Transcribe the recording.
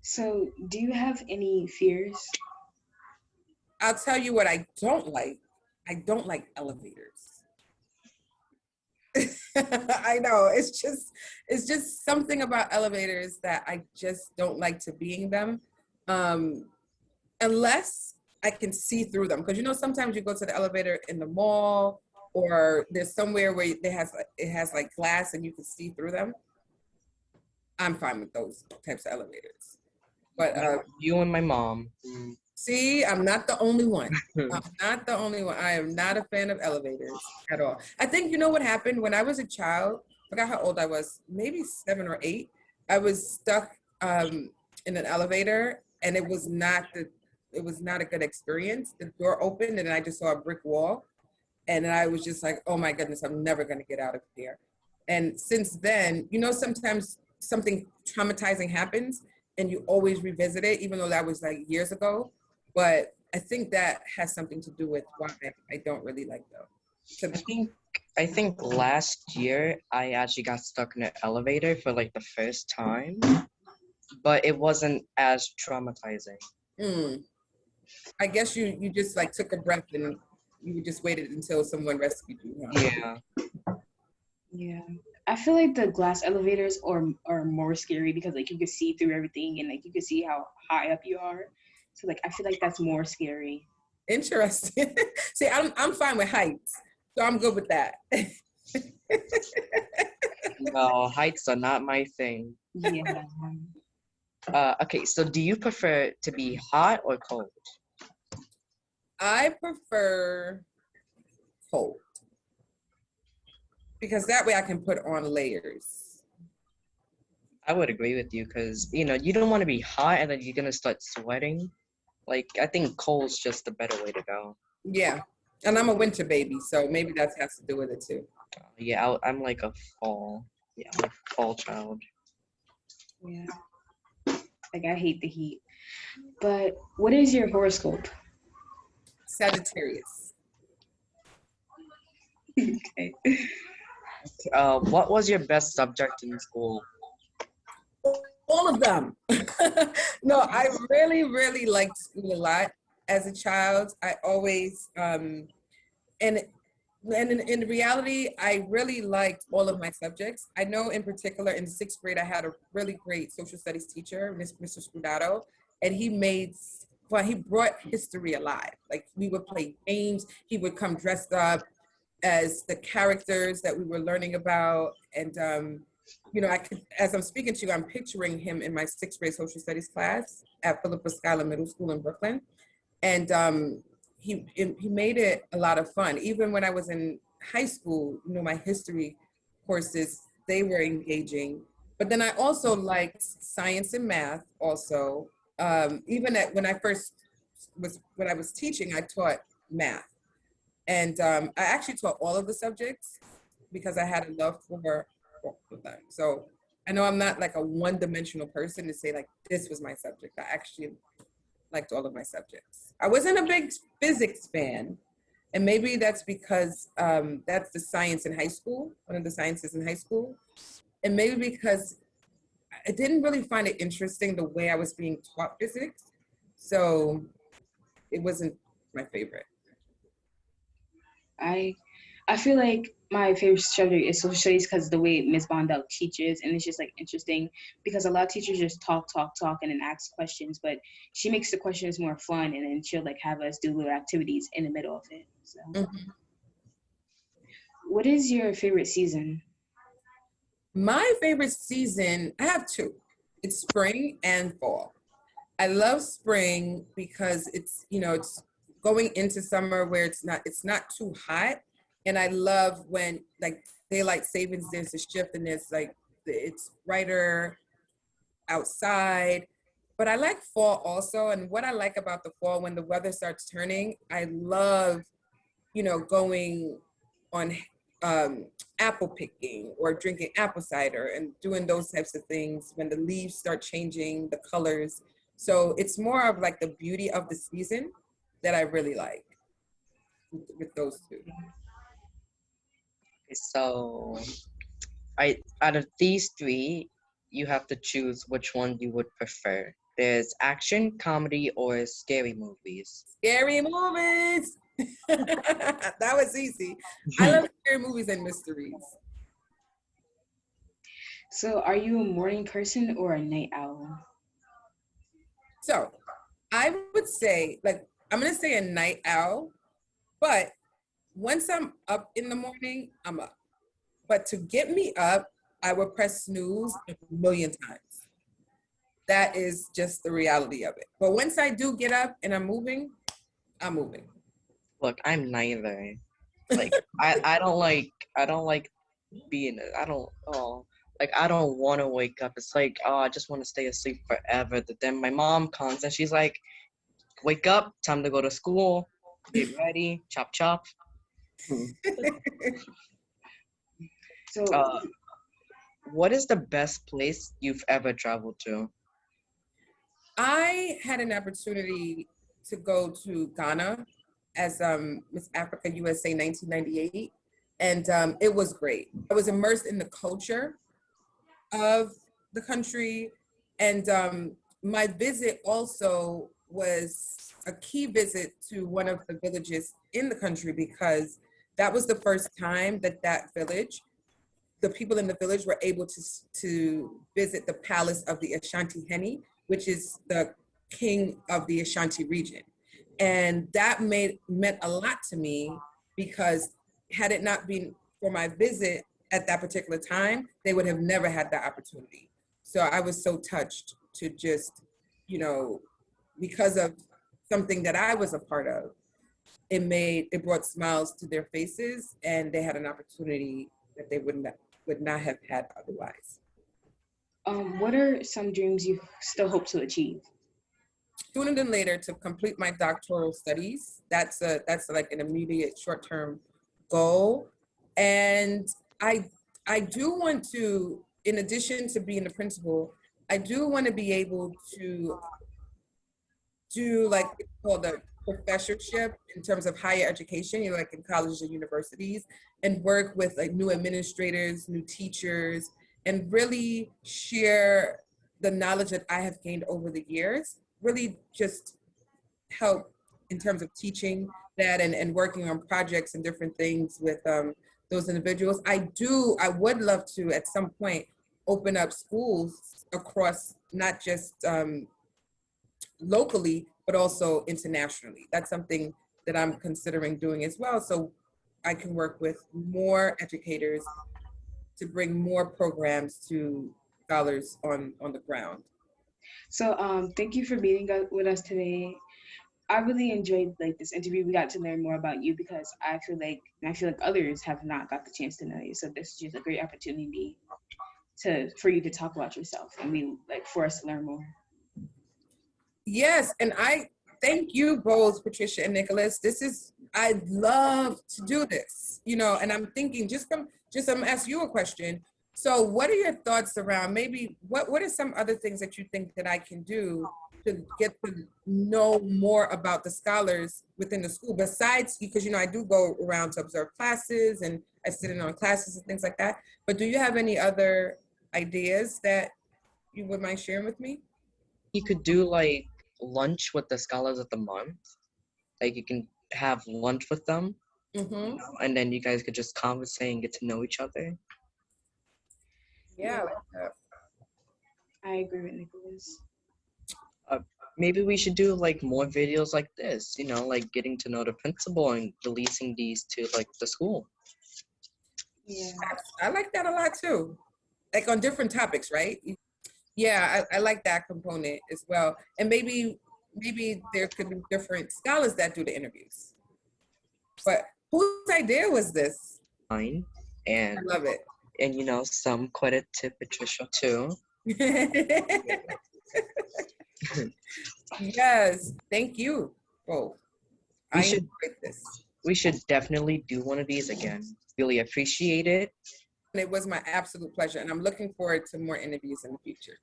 So, do you have any fears? I'll tell you what I don't like. I don't like elevators. I know it's just something about elevators that I just don't like to be in them, um, unless I can see through them. Because sometimes you go to the elevator in the mall or there's somewhere where it has like glass and you can see through them. I'm fine with those types of elevators. But You and my mom. see, I'm not the only one. I'm not the only one. I am not a fan of elevators at all. I think you know what happened when I was a child. I forgot how old I was, maybe 7 or 8. I was stuck in an elevator, and it was not a good experience. The door opened, and I just saw a brick wall, and I was just like, "Oh my goodness, I'm never gonna get out of here." And since then, sometimes something traumatizing happens, and you always revisit it, even though that was like years ago. But I think that has something to do with why I don't really like them. I So, think I think last year I actually got stuck in an elevator for like the first time, but it wasn't as traumatizing. mm, I guess you just like took a breath and you just waited until someone rescued you, huh? Yeah. Yeah. I feel like the glass elevators are more scary because like you can see through everything and like you can see how high up you are. So like I feel like that's more scary. Interesting. See, I'm fine with heights, so I'm good with that. No, heights are not my thing. Yeah. Okay, so do you prefer to be hot or cold? I prefer cold because that way I can put on layers. I would agree with you because you don't want to be hot and then you're gonna start sweating. Like I think cold's just the better way to go. Yeah. And I'm a winter baby, so maybe that has to do with it too. Yeah, I'm like a fall. Yeah, I'm like a fall child. Yeah. Like I hate the heat. But what is your horoscope? Sagittarius. Okay. What was your best subject in school? All of them. No, I really, really liked school a lot as a child. I always, and in reality, I really liked all of my subjects. I know in particular in 6th grade, I had a really great social studies teacher, Mr. Scudato, and he brought history alive. Like we would play games. He would come dressed up as the characters that we were learning about. And, as I'm speaking to you, I'm picturing him in my 6th grade social studies class at Philippa Schuyler Middle School in Brooklyn. And he made it a lot of fun. Even when I was in high school, my history courses, they were engaging. But then I also liked science and math also. Even when I was teaching, I taught math. And I actually taught all of the subjects because I had a love for all of them. So I know I'm not like a one-dimensional person to say like this was my subject. I actually liked all of my subjects. I wasn't a big physics fan, and maybe that's because that's the science in high school, one of the sciences in high school, and maybe because I didn't really find it interesting the way I was being taught physics, so it wasn't my favorite. I I feel like my favorite subject is social studies because the way Miss Bondell teaches, and it's just like interesting because a lot of teachers just talk, talk, talk, and then ask questions, but she makes the questions more fun, and then she'll like have us do little activities in the middle of it. So, Mhm. what is your favorite season? My favorite season, I have two. It's spring and fall. I love spring because it's going into summer where it's not too hot, and I love when like daylight savings, there's a shift and there's like it's brighter outside. But I like fall also, and what I like about the fall when the weather starts turning, I love going on um, apple picking or drinking apple cider and doing those types of things when the leaves start changing the colors. So it's more of like the beauty of the season that I really like with those two. So, I out of these three, you have to choose which one you would prefer. There's action, comedy, or scary movies. Scary movies. That was easy. I love scary movies and mysteries. So are you a morning person or a night owl? So I would say, like, I'm going to say a night owl, but once I'm up in the morning, I'm up. But to get me up, I would press snooze a million times. That is just the reality of it. But once I do get up and I'm moving, I'm moving. Look, I'm neither. Like I don't like being I don't want to wake up. It's like, oh, I just want to stay asleep forever. But then my mom comes and she's like, wake up, time to go to school, get ready, chop chop. So What is the best place you've ever traveled to? I had an opportunity to go to Ghana as Miss Africa USA 1998, and it was great. I was immersed in the culture of the country, and my visit also was a key visit to one of the villages in the country, because that was the first time that village, the people in the village were able to visit the palace of the Ashanti Henny, which is the king of the Ashanti region. And that meant a lot to me, because had it not been for my visit at that particular time, they would have never had that opportunity. So I was so touched to just, because of something that I was a part of, it brought smiles to their faces, and they had an opportunity that they would not have had otherwise. what are some dreams you still hope to achieve? Sooner than later, to complete my doctoral studies. That's like an immediate short-term goal. And I do want to, in addition to being the principal, I do want to be able to do like it's called a professorship in terms of higher education, like in colleges and universities, and work with like new administrators, new teachers, and really share the knowledge that I have gained over the years, really just help in terms of teaching that and working on projects and different things with those individuals. I would love to at some point open up schools across, not just locally, but also internationally. That's something that I'm considering doing as well. So I can work with more educators to bring more programs to scholars on the ground. So thank you for being with us today. I really enjoyed like this interview. We got to learn more about you, because I feel like others have not got the chance to know you. So this is just a great opportunity for you to talk about yourself, and for us to learn more. Yes, and I thank you both, Patricia and Nicholas. I'd love to do this, and I'm thinking I'm gonna ask you a question. So what are your thoughts around maybe what are some other things that you think that I can do to get to know more about the scholars within the school, besides, because I do go around to observe classes and I sit in on classes and things like that, but do you have any other ideas that you would mind sharing with me? You could do like lunch with the scholars of the month. Like you can have lunch with them, Mm-hmm. and then you guys could just conversate and get to know each other. Yeah, I like that. I agree with Nicholas. Maybe we should do like more videos like this, like getting to know the principal and releasing these to like the school. Yeah. I like that a lot too. Like on different topics, right? Yeah, I like that component as well. And maybe there could be different scholars that do the interviews. But whose idea was this? Mine. I And love it. some credit to Patricia too. Yes, thank you both. I enjoyed this. We should definitely do one of these again. Really appreciate it. And it was my absolute pleasure, and I'm looking forward to more interviews in the future.